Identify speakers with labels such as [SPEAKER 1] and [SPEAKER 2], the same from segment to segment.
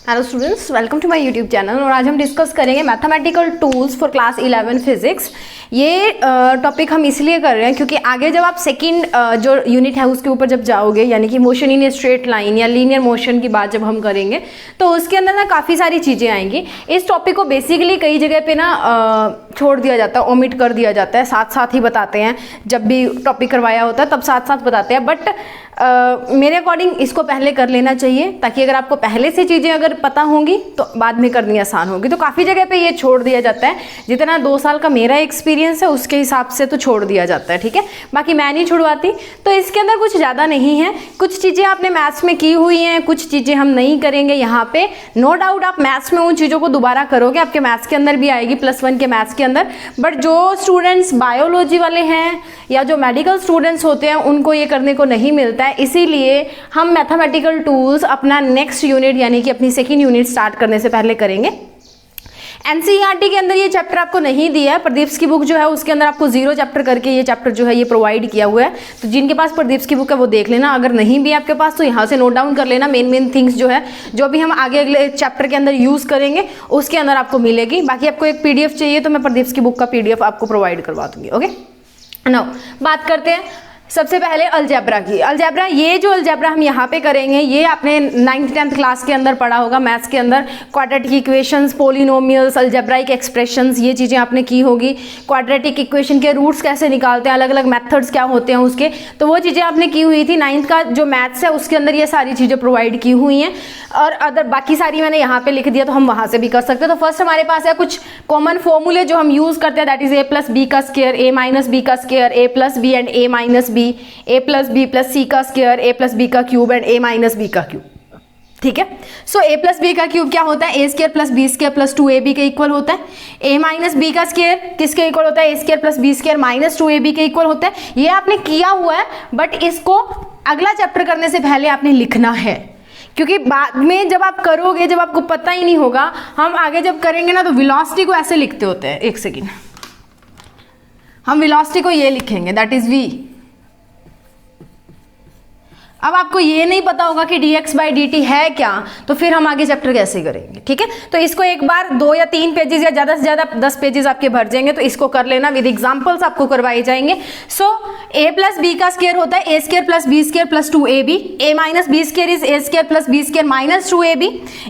[SPEAKER 1] Hello students, welcome to my YouTube channel. और आज हम डिस्कस करेंगे mathematical tools for class 11 physics. ये टॉपिक हम इसलिए कर रहे हैं क्योंकि आगे जब आप सेकंड जो यूनिट है उसके ऊपर जब जाओगे, यानी कि motion in a straight line या लीनियर मोशन की बात जब हम करेंगे तो उसके अंदर ना काफ़ी सारी चीज़ें आएंगी। इस टॉपिक को बेसिकली कई जगह पे ना छोड़ दिया जाता है, ओमिट कर दिया जाता है, साथ साथ ही बताते हैं। जब भी टॉपिक करवाया होता है तब साथ साथ बताते हैं, बट मेरे अकॉर्डिंग इसको पहले कर लेना चाहिए ताकि अगर आपको पहले से चीज़ें अगर पता होंगी तो बाद में करनी आसान होगी। तो काफ़ी जगह पे ये छोड़ दिया जाता है, जितना 2 साल का मेरा एक्सपीरियंस है उसके हिसाब से तो छोड़ दिया जाता है, ठीक है। बाकी मैं नहीं छुड़वाती, तो इसके अंदर कुछ ज़्यादा नहीं है। कुछ चीज़ें आपने मैथ्स में की हुई हैं, कुछ चीज़ें हम नहीं करेंगे यहाँ पे। नो डाउट आप मैथ्स में उन चीज़ों को दोबारा करोगे, आपके मैथ्स के अंदर भी आएगी, +1 के मैथ्स के अंदर। बट जो स्टूडेंट्स बायोलॉजी वाले हैं या जो मेडिकल स्टूडेंट्स होते हैं उनको ये करने को नहीं मिलता है, इसीलिए हम मैथमेटिकल टूल्स अपना नेक्स्ट यूनिट यानी कि अपनी सेकंड यूनिट स्टार्ट करने से पहले करेंगे। एनसीईआरटी के अंदर ये चैप्टर आपको नहीं दिया है। प्रदीप्स की बुक जो है उसके अंदर आपको 0 चैप्टर करके ये चैप्टर जो है ये प्रोवाइड किया हुआ है। तो जिनके पास प्रदीप्स की बुक है वो देख लेना, अगर नहीं भी आपके पास तो यहाँ से नोट डाउन कर लेना। मेन थिंग्स जो है जो भी हम आगे अगले चैप्टर के अंदर यूज़ करेंगे उसके अंदर आपको मिलेगी। बाकी आपको एक PDF चाहिए तो मैं प्रदीप्स की बुक का PDF आपको प्रोवाइड करवा दूंगी। ओके, नाउ बात करते हैं सबसे पहले अलजेब्रा की। अलजेब्रा, ये जो अलजेब्रा हम यहाँ पे करेंगे ये आपने 9th 10th क्लास के अंदर पढ़ा होगा मैथ्स के अंदर। Quadratic equations, polynomials, algebraic expressions, ये चीज़ें आपने की होगी। क्वाड्रेटिक इक्वेशन के रूट्स कैसे निकालते हैं, अलग अलग मेथड्स क्या होते हैं उसके, तो वो चीज़ें आपने की हुई थी। 9th का जो मैथ्स है उसके अंदर ये सारी चीज़ें प्रोवाइड की हुई हैं। और अदर बाकी सारी मैंने यहाँ पे लिख दिया तो हम वहाँ से भी कर सकते हैं। तो फर्स्ट हमारे पास है कुछ कॉमन फॉर्मूले जो हम यूज़ करते हैं, दैट इज a+b का स्क्वायर, a-b का square, a+b and a-b, a+b+c का स्क्वायर, a+b का क्यूब एंड a-b का क्यूब, ठीक है। सो a+b का क्यूब क्या होता है, a²+b² + 2ab के इक्वल होता है। a-b का स्क्वायर किसके इक्वल होता है, a²+b² - 2ab के इक्वल होता है। ये आपने किया हुआ है, बट इसको अगला चैप्टर करने से पहले आपने लिखना है, क्योंकि बाद में जब आप करोगे, जब आपको पता ही नहीं होगा, हम आगे जब करेंगे ना तो वेलोसिटी को ऐसे लिखते होते हैं। एक सेकेंड, हम वेलोसिटी को ये लिखेंगे, दैट इज v। अब आपको ये नहीं पता होगा कि dx/dt है क्या, तो फिर हम आगे चैप्टर कैसे करेंगे, ठीक है। तो इसको एक बार 2 या 3 पेजेस या ज़्यादा से ज़्यादा 10 पेजेस आपके भर जाएंगे, तो इसको कर लेना, विद एग्जांपल्स आपको करवाए जाएंगे। सो a+b का स्क्वायर होता है a²+b² + 2ab, a-b² is a²+b² - 2ab।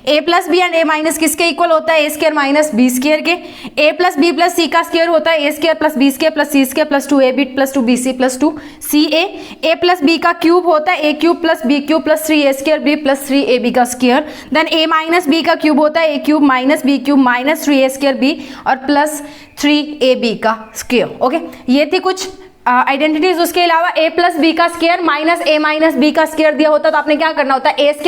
[SPEAKER 1] a+b and a- किसके इक्वल होता है, a² - b² के। a+b+c का स्क्वायर होता है a²+b² + c² + 2ab + 2bc + 2ca। a+b का क्यूब होता है a³ + b³ + 3a² + 3ab का स्क्वायर। देन a-b का क्यूब होता है a³ - b³ - 3a² और प्लस 3ab का स्क्वायर। ओके, ये थी कुछ आइडेंटिटीज। उसके अलावा a+b का स्क्वायर - a-b का स्क्वायर दिया होता है तो आपने क्या करना होता है, a² -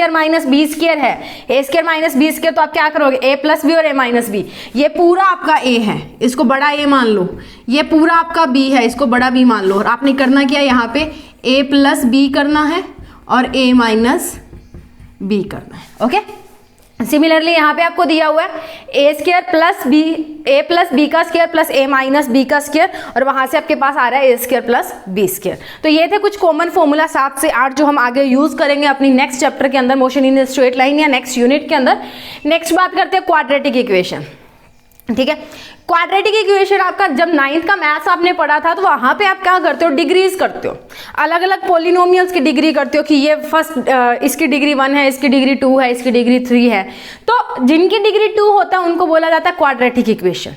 [SPEAKER 1] b² है, a² - b² तो आप क्या करोगे, a+b और a-b, ये पूरा आपका a है, इसको बड़ा A मान लो, ये पूरा आपका b है, इसको बड़ा B मान लो। और आपने करना क्या, यहाँ पे a+b करना है और a-b करना है। ओके, सिमिलरली यहाँ पे आपको दिया हुआ है a² का स्क्वायर + a-b का स्क्वायर, और वहां से आपके पास आ रहा है a² + b²। तो ये थे कुछ कॉमन फॉर्मूला 7 से 8 जो हम आगे यूज करेंगे अपनी नेक्स्ट चैप्टर के अंदर, मोशन इन स्ट्रेट लाइन या नेक्स्ट यूनिट के अंदर। नेक्स्ट बात करते हैं क्वाड्रेटिक इक्वेशन, ठीक है। क्वाड्रेटिक इक्वेशन आपका जब 9th का मैथ्स आपने पढ़ा था तो वहां पे आप क्या करते हो, डिग्रीज करते हो, अलग अलग पोलिनोमियल्स की डिग्री करते हो कि ये फर्स्ट इसकी डिग्री 1 है, इसकी डिग्री 2 है, इसकी डिग्री 3 है। तो जिनकी डिग्री 2 होता है उनको बोला जाता है क्वाड्रेटिक इक्वेशन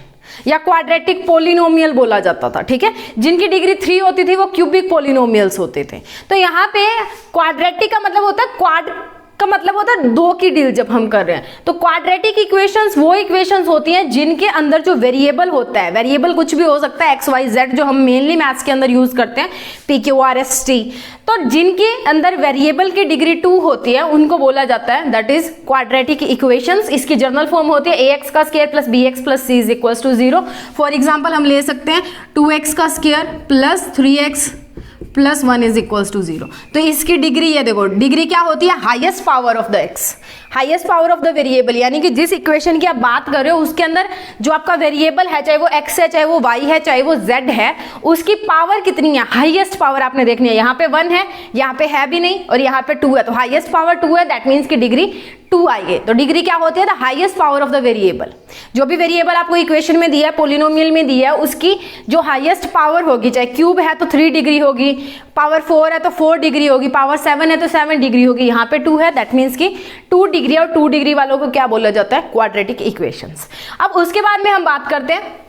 [SPEAKER 1] या क्वाड्रेटिक पोलिनोमियल बोला जाता था, ठीक है। जिनकी डिग्री 3 होती थी वो क्यूबिक पोलिनोमियल्स होते थे। तो यहाँ पे क्वाड्रेटिक का मतलब होता है, क्वाड का मतलब होता है 2 की डील जब हम कर रहे हैं। तो क्वाड्रेटिक इक्वेशंस वो इक्वेशंस होती हैं जिनके अंदर जो वेरिएबल होता है, वेरिएबल कुछ भी हो सकता है, x y z जो हम मेनली मैथ्स के अंदर यूज करते हैं, p q r s t, तो जिनके अंदर वेरिएबल की डिग्री 2 होती है उनको बोला जाता है दैट इज क्वाड्रेटिक इक्वेशंस। इसकी जनरल फॉर्म होती है ax का square + bx + c = 0। For example हम ले सकते हैं 2x का स्क्वायर + 3x + 1 = 0। तो इसकी डिग्री, ये देखो डिग्री क्या होती है, highest power of the x, highest power of the variable, यानी कि जिस इक्वेशन की आप बात कर रहे हो उसके अंदर जो आपका वेरिएबल है, चाहे वो x है, चाहे वो y है, चाहे वो z है, उसकी पावर कितनी है, हाईएस्ट पावर आपने देखनी है। यहाँ पे 1 है, यहाँ पे है भी नहीं, और यहाँ पे 2 है, तो हाईएस्ट पावर 2 है, दैट मीन्स की डिग्री 2 आएंगे। तो डिग्री क्या होती है? The highest power of the variable. जो भी वेरिएबल आपको इक्वेशन में दिया है, पोलिनोमियल में दिया है, उसकी जो हाईएस्ट पावर होगी, चाहे क्यूब है तो 3 डिग्री होगी, पावर 4 है तो 4 डिग्री होगी, पावर 7 है तो 7 डिग्री होगी। यहाँ पे 2 है, दैट मीन्स कि 2 डिग्री और 2 डिग्री वालों को क्या बोला जाता है? Quadratic equations. अब उसके बाद में हम बात करते हैं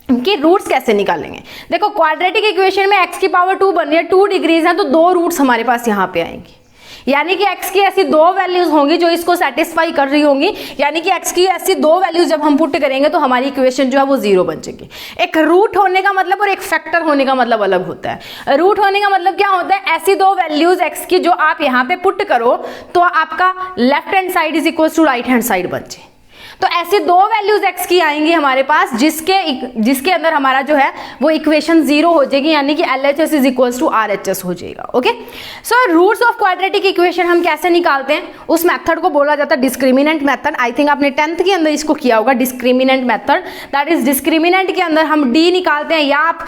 [SPEAKER 1] कि रूट्स कैसे निकालेंगे। देखो क्वाड्रेटिक इक्वेशन में x की पावर 2 बन रही है, 2 डिग्रीज है, तो 2 रूट्स हमारे पास यहाँ पे आएंगी, यानी कि x की ऐसी 2 वैल्यूज होंगी जो इसको सेटिस्फाई कर रही होंगी, यानी कि x की ऐसी 2 वैल्यूज जब हम पुट करेंगे तो हमारी इक्वेशन जो है वो 0 बन जाएगी। एक रूट होने का मतलब और एक फैक्टर होने का मतलब अलग होता है। रूट होने का मतलब क्या होता है? ऐसी 2 वैल्यूज x की जो आप यहाँ पे पुट करो तो आपका left hand side is equal to right hand side बन जाए। तो ऐसी 2 वैल्यूज x की आएंगी हमारे पास जिसके अंदर हमारा जो है वो इक्वेशन 0 हो जाएगी, यानी कि LHS is equals to RHS हो जाएगा। Okay, so roots of quadratic equation हम कैसे निकालते हैं? उस मेथड को बोला जाता है डिस्क्रिमिनेंट मेथड। आई थिंक आपने 10th के अंदर इसको किया होगा, discriminant method. That is discriminant के अंदर हम d निकालते हैं, या आप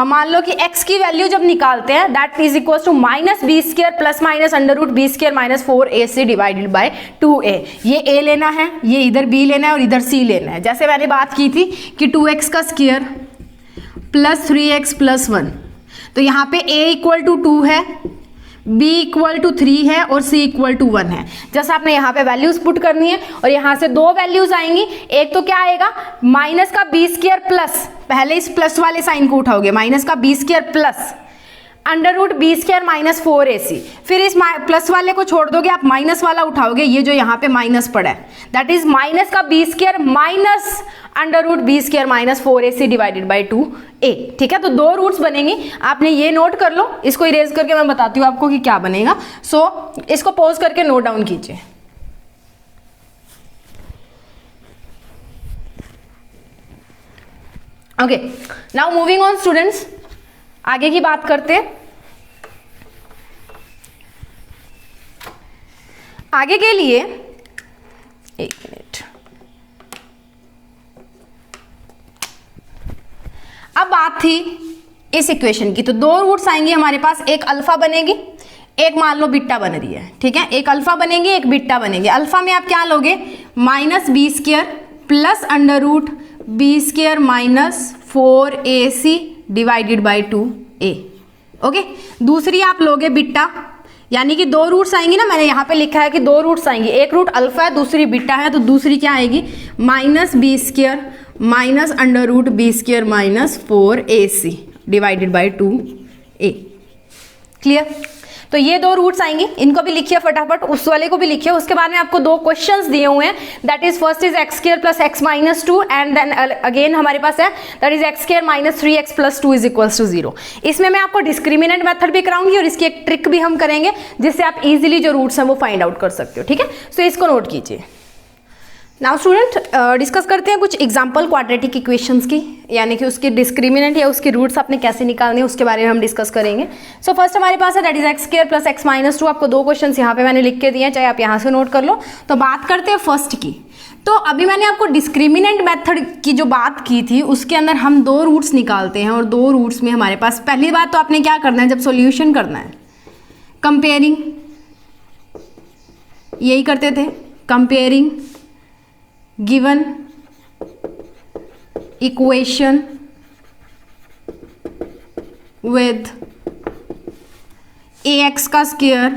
[SPEAKER 1] मान लो कि x की वैल्यू जब निकालते हैं that is equals to -b² plus minus √b² minus 4ac divided by 2a। ये a लेना है, ये इधर b लेना है और इधर c लेना है। जैसे मैंने बात की थी कि 2x का स्क्वायर प्लस 3x प्लस 1, तो यहाँ पे a इक्वल टू 2 है, b इक्वल टू 3 है और c इक्वल टू 1 है। जैसे आपने यहाँ पे वैल्यूज पुट करनी है और यहाँ से 2 वैल्यूज आएंगी। एक तो क्या आएगा? माइनस का b² प्लस, पहले इस प्लस वाले साइन को उठाओगे, माइनस का b² plus √b² minus 4ac, फिर इस प्लस वाले को छोड़ दोगे, आप माइनस वाला उठाओगे, ये जो यहाँ पे माइनस पड़ा है दैट इज माइनस का b² minus √b² minus 4ac divided by 2a। ठीक है, तो 2 रूट्स बनेंगी। आपने ये नोट कर लो, इसको इरेज करके मैं बताती हूँ आपको कि क्या बनेगा। सो इसको पॉज करके नोट डाउन कीजिए। Okay, now moving on students, आगे की बात करते हैं। आगे के लिए 1 मिनट, अब बात थी इस इक्वेशन की, तो 2 रूट्स आएंगे हमारे पास, एक अल्फा बनेगी, एक मान लो बीटा बन रही है। ठीक है, एक अल्फा बनेगी, एक बीटा बनेगी। अल्फा में आप क्या लोगे? -b² plus √b² minus 4ac divided by 2a। Okay, दूसरी आप लोगे बीटा, यानी कि 2 रूट्स आएंगी ना, मैंने यहाँ पे लिखा है कि 2 रूट्स आएंगी, एक रूट अल्फा है, दूसरी बीटा है, तो दूसरी क्या आएगी? -b² minus √b² minus 4ac divided by 2a। Clear? तो ये 2 रूट्स आएंगी, इनको भी लिखिए फटाफट, उस वाले को भी लिखिए। उसके बाद में आपको 2 क्वेश्चंस दिए हुए हैं, that is first is x² plus x minus 2 and then again हमारे पास है that is x² minus 3x plus 2 is equals to 0। इसमें मैं आपको डिस्क्रिमिनेंट मेथड भी कराऊंगी और इसकी एक ट्रिक भी हम करेंगे जिससे आप इजीली जो रूट्स हैं वो फाइंड आउट कर सकते हो। ठीक है, सो इसको नोट कीजिए। नाउ स्टूडेंट, डिस्कस करते हैं कुछ एग्जाम्पल क्वाड्रेटिक इक्वेशंस की, यानी कि उसके डिस्क्रिमिनेंट या उसके रूट्स आपने कैसे निकालने हैं उसके बारे में हम डिस्कस करेंगे। सो फर्स्ट हमारे पास है that is x² plus x minus 2। आपको 2 क्वेश्चंस यहाँ पे मैंने लिख के दिए हैं, चाहे आप यहाँ से नोट कर लो। तो बात करते हैं फर्स्ट की। तो अभी मैंने आपको डिस्क्रिमिनेंट मेथड की जो बात की थी उसके अंदर हम 2 रूट्स निकालते हैं, और 2 रूट्स में हमारे पास पहली बात तो आपने क्या करना है, जब सोल्यूशन करना है, कंपेयरिंग, यही करते थे, comparing given equation with ax का square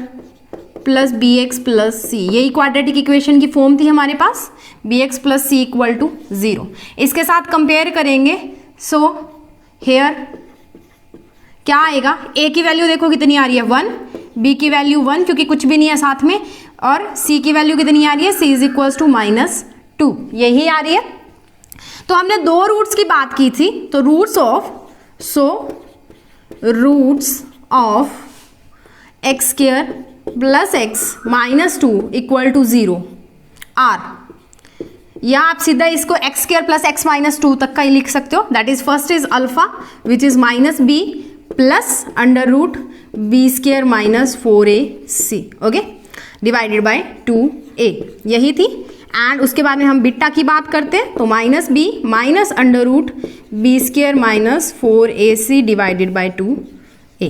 [SPEAKER 1] plus bx plus c, यही क्वाड्रेटिक इक्वेशन की फॉर्म थी हमारे पास, bx plus c equal to 0। इसके साथ कंपेयर करेंगे। सो हेयर क्या आएगा? a की वैल्यू देखो कितनी आ रही है 1, b की वैल्यू 1 क्योंकि कुछ भी नहीं है साथ में, और c की वैल्यू कितनी आ रही है? c इज इक्वल्स टू -2, यही आ रही है। तो हमने 2 रूट्स की बात की थी, तो roots of x² plus x minus 2 equal to 0 are, या आप सीधा इसको x² प्लस x माइनस 2 तक का ही लिख सकते हो। That is first is alpha which is -b plus √b² minus 4ac, okay, divided by 2a, यही थी। एंड उसके बाद में हम बीटा की बात करते हैं, तो -b minus √b² minus 4ac divided by 2a।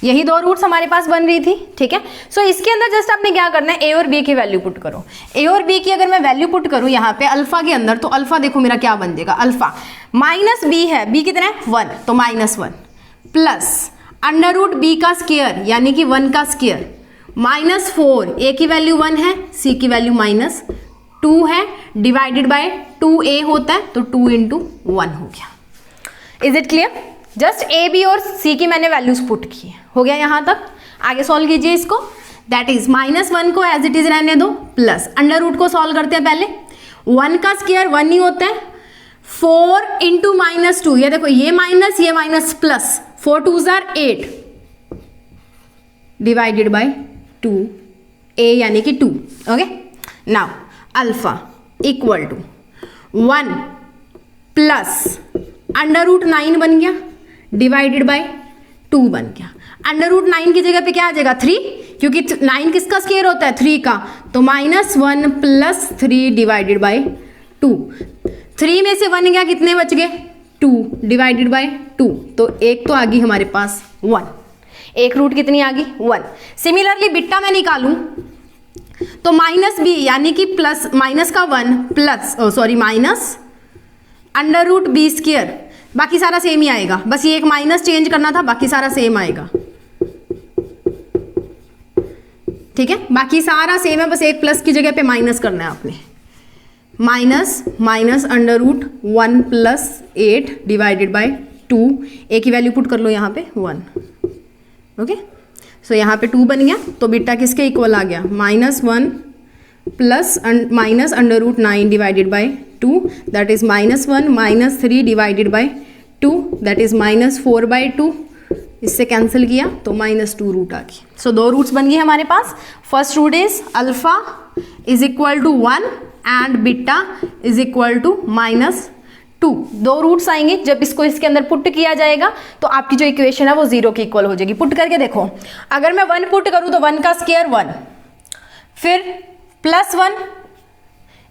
[SPEAKER 1] यही दो रूट्स हमारे पास बन रही थी, ठीक है। सो इसके अंदर जस्ट आपने क्या करना है, ए और बी की वैल्यू पुट करो। ए और बी की अगर मैं वैल्यू पुट करूं यहाँ पे अल्फा के अंदर, तो अल्फा देखो मेरा क्या बन जाएगा, अल्फा माइनस बी है, बी कितना है 1, तो -1 प्लस अंडर रूट बी का स्क्वायर यानी कि 1 का स्क्वायर -4, ए की वैल्यू 1 है, सी की वैल्यू -2 है, डिवाइडेड बाय 2a होता है, तो 2 × 1 हो गया। Is it clear? Just A B और सी की मैंने वैल्यूज पुट की, हो गया यहाँ तक। आगे सॉल्व कीजिए इसको, दैट इज -1 को एज इट इज रहने दो, प्लस अंडर रूट को सॉल्व करते हैं पहले, 1 का स्क्वायर 1 ही होता है, 4 × -2, ये देखो ये माइनस ये minus plus, 4 2s are 8 divided by 2, a यानी कि 2, okay. Now alpha equal to 1 plus under root 9 बन गया डिवाइडेड बाय 2 बन गया। अंडर रूट 9 की जगह पे क्या आ जाएगा 3, क्योंकि 9 किसका स्क्वायर होता है 3 का, तो -1 प्लस 3 डिवाइडेड बाय 2। 3 में से 1 गया, कितने बच गए 2 डिवाइडेड बाय 2, तो एक तो आ गई हमारे पास 1, एक रूट कितनी आ गई 1। सिमिलरली बिट्टा मैं निकालूं तो -b यानी कि प्लस माइनस का 1 plus minus under root B square, बाकी सारा सेम ही आएगा, बस ये एक माइनस चेंज करना था, बाकी सारा सेम आएगा, ठीक है। बाकी सारा सेम है, बस एक प्लस की जगह पे माइनस करना है आपने, minus under root 1 plus 8 divided by 2, A की वैल्यू पुट कर लो यहाँ पे 1, ओके। सो यहाँ पे 2 बन गया, तो बीटा किसके इक्वल आ गया, -1 plus minus under root 9 divided by 2, that is -1 -3 divided by 2, that is -4/2, इससे कैंसिल किया तो -2 रूट आ गई। सो दो रूट्स बन गए हमारे पास। First root is alpha is equal to 1 and beta is equal to -2। दो रूट्स आएंगे, जब इसको इसके अंदर पुट किया जाएगा तो आपकी जो इक्वेशन है वो 0 के इक्वल हो जाएगी। पुट करके देखो, अगर मैं 1 पुट करूं तो 1 का स्क्वायर 1, फिर +1,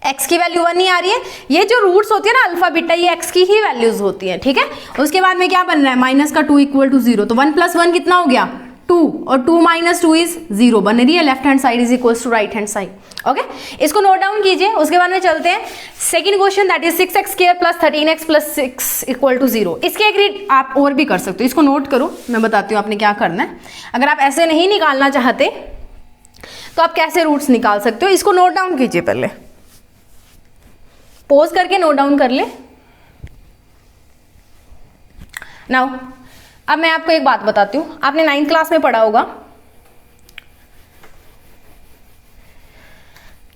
[SPEAKER 1] x की वैल्यू 1 ही आ रही है। ये जो रूट्स होती है ना अल्फा बीटा, ये x की ही वैल्यूज होती है, ठीक है। उसके बाद में क्या बन रहा है, माइनस का 2 इक्वल टू 0, तो 1 + 1 कितना हो गया 2, और 2 - 2 इज 0 बन रही है, left hand side is equal to right hand side, okay. इसको नोट डाउन कीजिए, उसके बाद में चलते हैं second question, that is 6x² + 13x + 6 equal to 0। इसके एग्री आप और भी कर सकते हो, इसको नोट करो, मैं बताती हूँ आपने क्या करना है। अगर आप ऐसे नहीं निकालना चाहते तो आप कैसे रूट्स निकाल सकते हो, इसको नोट डाउन कीजिए, पहले पॉज करके नोट डाउन कर ले। नाउ अब मैं आपको एक बात बताती हूं, आपने 9th क्लास में पढ़ा होगा,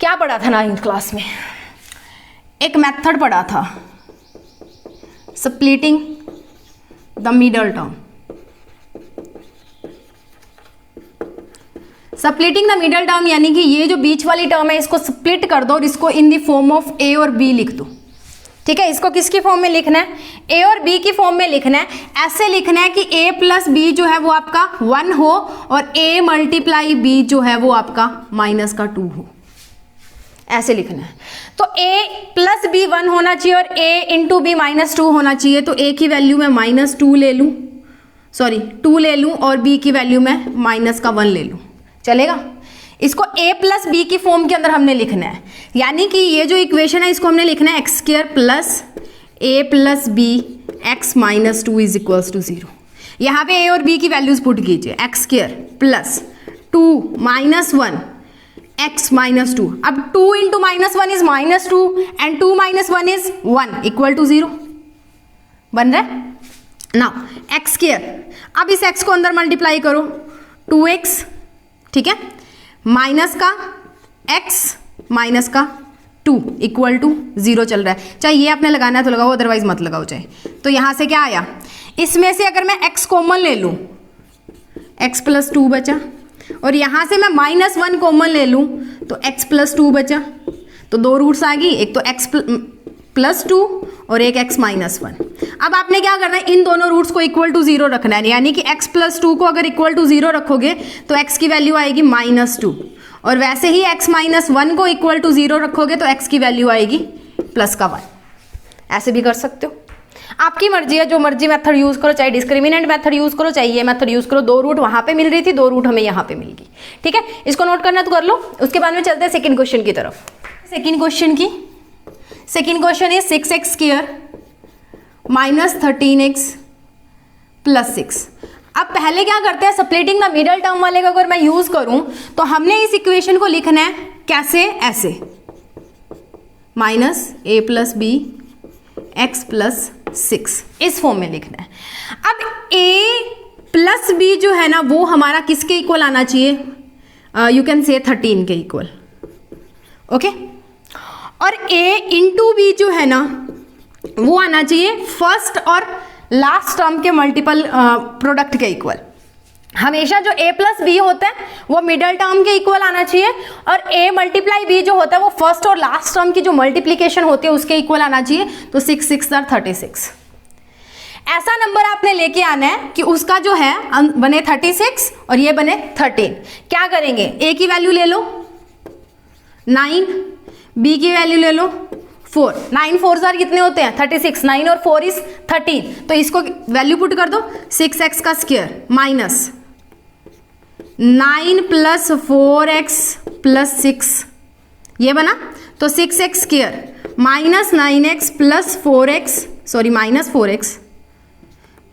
[SPEAKER 1] क्या पढ़ा था 9th क्लास में, एक मेथड पढ़ा था, splitting the middle term. Splitting the middle term यानी कि ये जो बीच वाली टर्म है इसको स्प्लिट कर दो और इसको इन द फॉर्म ऑफ ए और बी लिख दो, ठीक है। इसको किसकी फॉर्म में लिखना है, ए और बी की फॉर्म में लिखना है। ऐसे लिखना है कि a + b जो है वो आपका 1 हो और a × b जो है वो आपका -2 हो, ऐसे लिखना है। तो a + b 1 होना चाहिए और a × b -2 होना चाहिए, तो a की वैल्यू मैं -2 ले लूँ, 2 ले लूँ, और b की वैल्यू मैं -1 ले लूँ, चलेगा। इसको a + b की फॉर्म के अंदर हमने लिखना है, यानी कि ये जो इक्वेशन है इसको हमने लिखना है x² + a + b x - 2 is equals to 0। यहाँ पे a और b की वैल्यूज पुट कीजिए, x² + 2 - 1 x - 2। अब 2 × -1 is -2 and 2 - 1 is 1 equal to 0 बन रहा है। नाउ x², अब इस x को अंदर मल्टीप्लाई करो, 2x, ठीक है, माइनस का x माइनस का 2 इक्वल टू 0 चल रहा है। चाहे ये आपने लगाना है तो लगाओ, अदरवाइज मत लगाओ चाहे। तो यहाँ से क्या आया, इसमें से अगर मैं x कॉमन ले लूँ, x + 2 बचा, और यहाँ से मैं -1 कॉमन ले लूँ तो x + 2 बचा, तो दो रूट्स आ गई, एक तो x + 2 और एक x - 1। अब आपने क्या करना है, इन दोनों रूट्स को इक्वल टू 0 रखना है, यानी कि x + 2 को अगर इक्वल टू 0 रखोगे तो x की वैल्यू आएगी -2, और वैसे ही x - 1 को इक्वल टू 0 रखोगे तो x की वैल्यू आएगी +1। ऐसे भी कर सकते हो, आपकी मर्जी है, जो मर्जी मेथड यूज करो, चाहे डिस्क्रिमिनेंट मेथड यूज करो, चाहे ये मेथड यूज करो। 2 रूट वहां पे मिल रही थी, 2 रूट हमें यहाँ पे मिल गई। ठीक है, इसको नोट करना तो कर लो। उसके बाद में चलते हैं सेकंड क्वेश्चन की तरफ। Second question is 6x square minus 13x plus 6। अब पहले क्या करते हैं, स्प्लिटिंग द मिडल टर्म वाले का अगर मैं यूज करूं तो हमने इस इक्वेशन को लिखना है कैसे, ऐसे minus a plus B x plus 6, इस फॉर्म में लिखना है। अब a प्लस बी जो है ना वो हमारा किसके इक्वल आना चाहिए, यू कैन से 13 के इक्वल। ओके, और a इंटू बी जो है ना वो आना चाहिए फर्स्ट और लास्ट टर्म के मल्टीपल प्रोडक्ट के इक्वल। हमेशा जो a प्लस बी होता है वो मिडल टर्म के इक्वल आना चाहिए, और a मल्टीप्लाई b जो होता है वो फर्स्ट और लास्ट टर्म की जो मल्टीप्लीकेशन होती है उसके इक्वल आना चाहिए। तो 6 6 36, ऐसा नंबर आपने लेके आना है कि उसका जो है बने 36 और ये बने 13। क्या करेंगे, a की वैल्यू ले लो 9, b की वैल्यू ले लो 4, 9 4 कितने होते हैं 36, 9 और 4 इज 13। तो इसको वैल्यू पुट कर दो, 6x का square minus 9 plus 4x plus 6, ये बना। तो 6x square minus 9x plus 4x, sorry minus 4x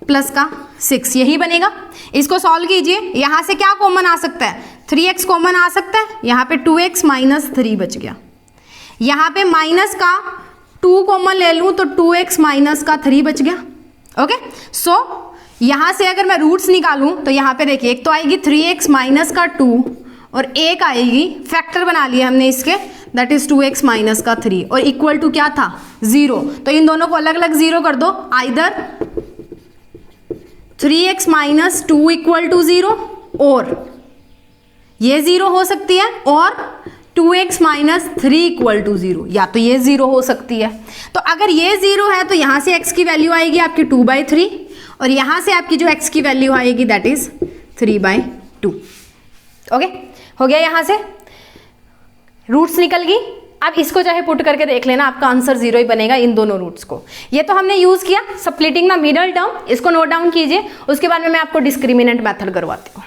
[SPEAKER 1] plus का 6, यही बनेगा। इसको सॉल्व कीजिए, यहां से क्या कॉमन आ सकता है, 3x कॉमन आ सकता है, यहाँ पे 2x माइनस 3 बच गया। यहाँ पे माइनस का 2 कॉमन ले लूँ तो 2x माइनस का 3 बच गया। ओके, सो यहाँ से अगर मैं रूट्स निकालूं तो यहाँ पे देखिए, एक तो आएगी 3x माइनस का 2 और एक आएगी, फैक्टर बना लिया हमने इसके, दैट इज 2x माइनस का 3 और इक्वल टू क्या था 0। तो इन दोनों को अलग अलग 0 कर दो, either 3x minus 2 equal to 0 और ये 0 हो सकती है, और 2x माइनस 3 इक्वल टू 0, या तो ये 0 हो सकती है। तो अगर ये 0 है तो यहाँ से x की वैल्यू आएगी आपकी 2/3 और यहाँ से आपकी जो x की वैल्यू आएगी दैट इज 3/2। ओके, हो गया, यहाँ से रूट्स निकल गई। अब इसको चाहे पुट करके देख लेना, आपका आंसर 0 ही बनेगा इन दोनों रूट्स को। ये तो हमने यूज किया स्प्लिटिंग द मिडल टर्म, इसको नोट डाउन कीजिए। उसके बाद में मैं आपको डिस्क्रिमिनेंट मेथड करवाती हूँ।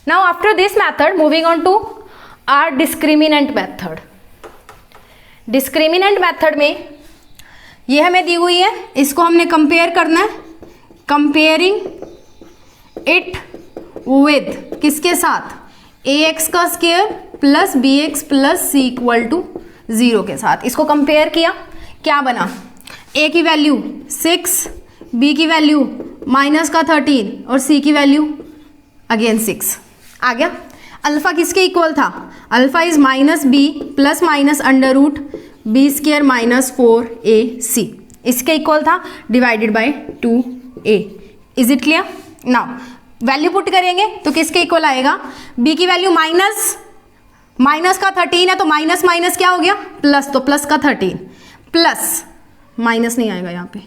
[SPEAKER 1] Now after this method, moving on to our discriminant method. Discriminant method में ये हमें दी हुई है, इसको हमने कंपेयर करना है, कंपेयरिंग इट विद किसके साथ, ax का square plus bx plus c equal to 0 के साथ। इसको कंपेयर किया, क्या बना, a की वैल्यू 6, b की वैल्यू माइनस का 13 और c की वैल्यू अगेन 6 आ गया। अल्फा किसके इक्वल था, alpha is minus B plus minus under root B square minus 4ac, इसके इक्वल था divided by 2a। Is it clear. Now value put करेंगे तो किसके इक्वल आएगा, b की वैल्यू माइनस का 13 है तो माइनस माइनस क्या हो गया प्लस, तो प्लस का 13 प्लस माइनस नहीं आएगा यहाँ पे,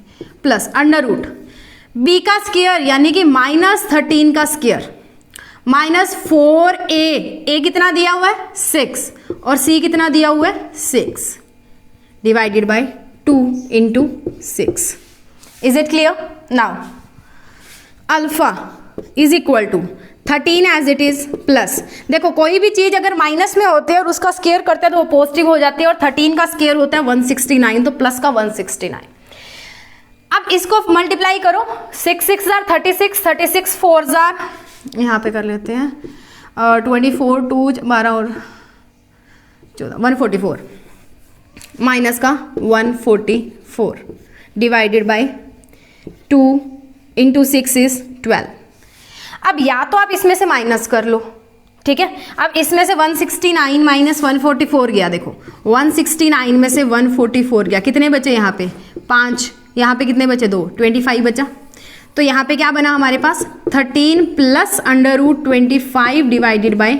[SPEAKER 1] प्लस अंडर रूट b का स्क्वायर यानी कि माइनस 13 का स्क्वायर माइनस 4a कितना दिया हुआ है 6 और c कितना दिया हुआ है 6 divided by 2 into 6। Is it clear. Now alpha is equal to 13 as it is plus, देखो कोई भी चीज अगर माइनस में होती है और उसका स्क्वायर करते हैं तो वो पॉजिटिव हो जाती है, और 13 का स्क्वायर होता है 169, तो प्लस का 169। अब इसको मल्टीप्लाई करो, 6 6 36, 36 4 यहाँ पे कर लेते हैं 24 2 12 और 14 144 माइनस का 144 डिवाइडेड बाय 2 इंटू 6 इज 12। अब या तो आप इसमें से माइनस कर लो, ठीक है। अब इसमें से 169 माइनस 144 गया, देखो 169 में से 144 गया, कितने बचे यहाँ पे 5, यहाँ पे कितने बचे 2, 25 बचा। तो यहाँ पे क्या बना हमारे पास 13 plus under root 25 divided by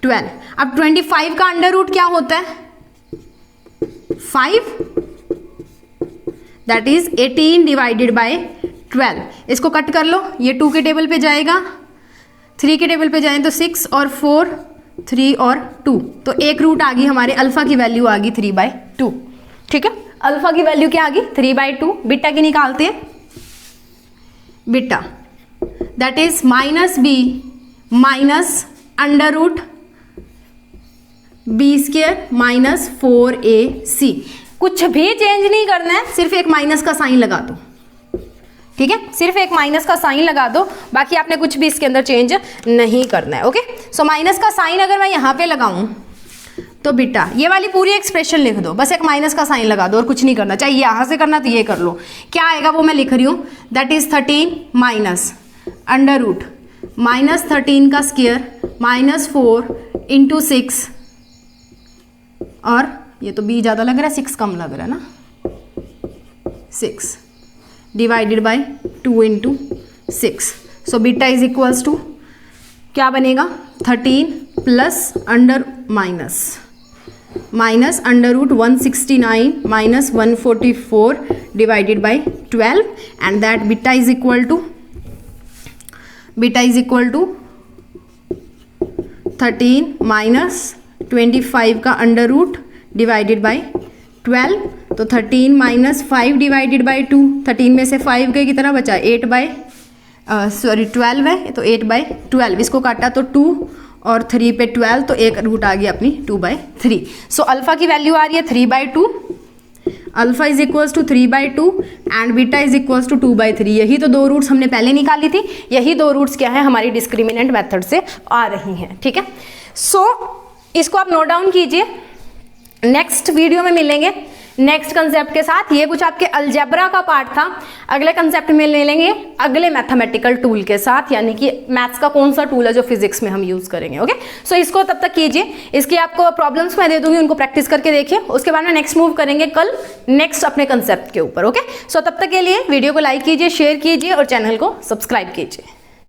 [SPEAKER 1] 12। अब 25 का अंडर रूट क्या होता है 5, दैट इज 18 डिवाइडेड बाय 12। इसको कट कर लो, ये 2 के टेबल पे जाएगा, 3 के टेबल पे जाए तो 6 और 4 3 और 2, तो एक रूट आ गई हमारे अल्फा की वैल्यू आ गई 3/2। ठीक है, अल्फा की वैल्यू क्या आ गई 3/2। बीटा की निकालते हैं, beta that is -b minus under root b² - 4ac। कुछ भी चेंज नहीं करना है, सिर्फ एक माइनस का साइन लगा दो। ठीक है, सिर्फ एक माइनस का साइन लगा दो, बाकी आपने कुछ भी इसके अंदर चेंज नहीं करना है। ओके, सो माइनस का साइन अगर मैं यहाँ पे लगाऊं तो बेटा ये वाली पूरी एक्सप्रेशन लिख दो, बस एक माइनस का साइन लगा दो और कुछ नहीं करना। चाहे यहाँ से करना तो ये कर लो, क्या आएगा वो मैं लिख रही हूँ, that is 13 minus under root -13 का स्क्वायर -4 × 6, और ये तो b ज़्यादा लग रहा है, 6 कम लग रहा है ना, 6 divided by 2 × 6। So beta is equals to क्या बनेगा 13 plus under minus under root 169 - 144 divided by 12, and that beta is equal to 13 minus 25 का अंडर रूट डिवाइडेड बाय 12, तो 13 - 5 डिवाइडेड बाय 2, 13 में से 5 गए कितना बचा 12 है, तो 8/12, इसको काटा तो 2 और 3 पे 12, तो एक रूट आ गया अपनी 2/3। सो अल्फा की वैल्यू आ रही है 3/2, alpha is equals to 3/2 and beta is equals to 2/3। यही तो दो रूट्स हमने पहले निकाली थी, यही दो रूट्स क्या है हमारी डिस्क्रिमिनेंट मेथड से आ रही हैं। ठीक है, सो इसको आप नोट डाउन कीजिए, नेक्स्ट वीडियो में मिलेंगे नेक्स्ट कंसेप्ट के साथ। ये कुछ आपके अलजेब्रा का पार्ट था, अगले कंसेप्ट में ले लेंगे अगले मैथमेटिकल टूल के साथ, यानी कि मैथ्स का कौन सा टूल है जो फिजिक्स में हम यूज करेंगे। ओके, सो इसको तब तक कीजिए, इसकी आपको प्रॉब्लम्स मैं दे दूंगी, उनको प्रैक्टिस करके देखिए, उसके बाद में नेक्स्ट मूव करेंगे कल नेक्स्ट अपने कंसेप्ट के ऊपर। ओके, सो तब तक के लिए वीडियो को लाइक कीजिए, शेयर कीजिए और चैनल को सब्सक्राइब कीजिए।